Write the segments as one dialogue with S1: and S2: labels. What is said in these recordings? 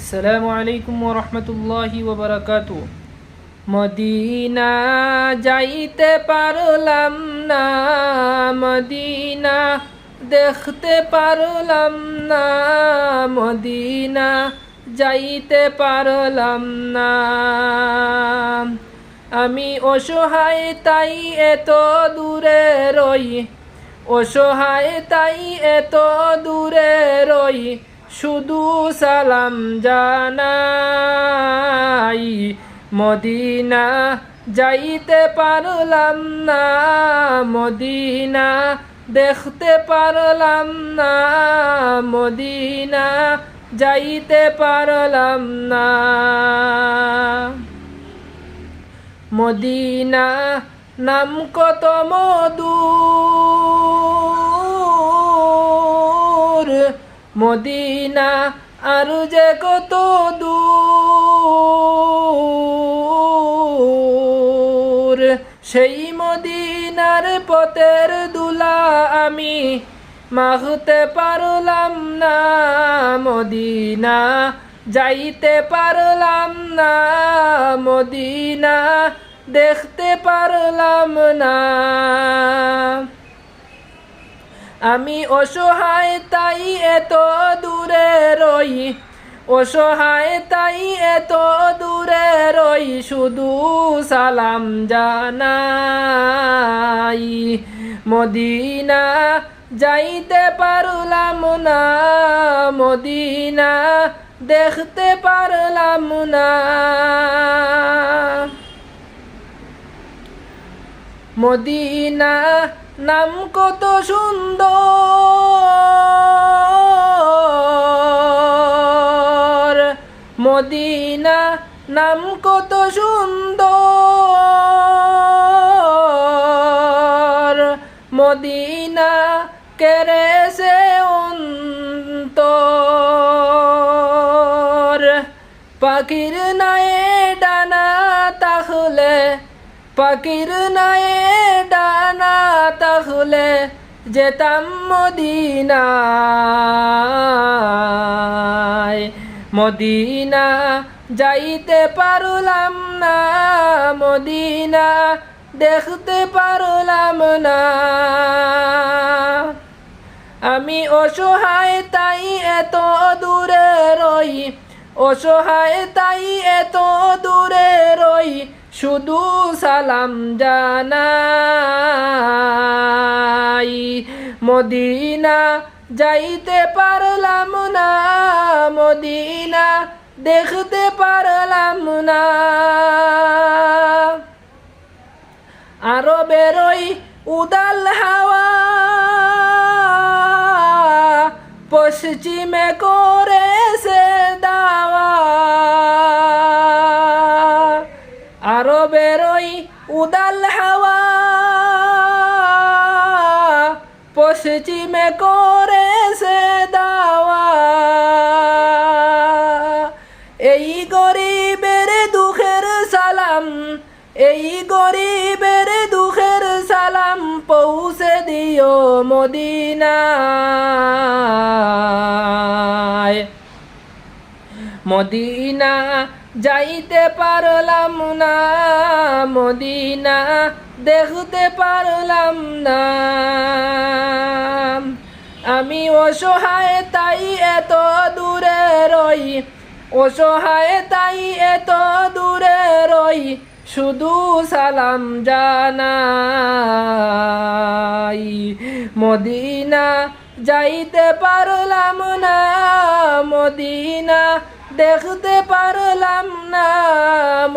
S1: আসসালামু আলাইকুম ওয়া রাহমাতুল্লাহি ওয়া বারাকাতুহু। মদিনা যাইতে পারলাম না, মদিনা দেখতে পারলাম না, মদিনা যাইতে পারলাম না। আমি অসহায় তাই এত দূরে রই, অসহায় তাই এত দূরে রই, শুধু সালাম জানাই। মদিনা যাইতে পারলাম না, মদিনা দেখতে পারলাম না, মদিনা যাইতে পারলাম না। মদিনা নাম কত মধুর, মদিনা আর যে কত দূর, সেই মদিনার পথের দুলা আমি মাখতে পারলাম না। মদিনা যাইতে পারলাম না, মদিনা দেখতে পারলাম না। আমি অসহায় তাই এত দূরে রই, অসহায় তাই এত দূরে রই, শুধু সালাম জানাই। মদিনা যাইতে পারলাম না, মদিনা দেখতে পারলাম না। মদিনা নাম কত সুন্দর, মদিনা নাম কত সুন্দর, মদিনা কেড়েছে অন্তর। পাখির নায়ে ডানা তাহলে, পাখির নায়ে ডানা তাহলে যেতাম মদিনায়। মদিনা যাইতে পারলাম না, মদিনা দেখতে পারলাম না। আমি অসহায় তাই এত দূরে রই, অসহায় তাই এত দূরে রই, শুধু সালাম জানাই। মদিনা যাইতে পারলাম না, মদিনা দেখতে পারলাম না। আরো বেরোই উদাল হাওয়া, পশ্চিমে করেছে দাওয়া। আরো বেরোই উদাল হাওয়া, পশ্চিমে করেছে দাওয়া। এই গরিবের দুঃখের সালাম, এই গরিবের দুঃখের সালাম পৌঁছে দিও মদিনায়। মদিনা যাইতে পারলাম না, মদিনা দেখতে পারলাম না। আমি অসহায় তাই এত দূরে রই, অসহায় তাই এত দূরে রই, শুধু সালাম জানাই। মদিনা যাইতে পারলাম না, মদিনা দেখতে পারলাম না,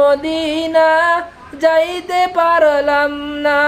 S1: মদিনা যাইতে পারলাম না।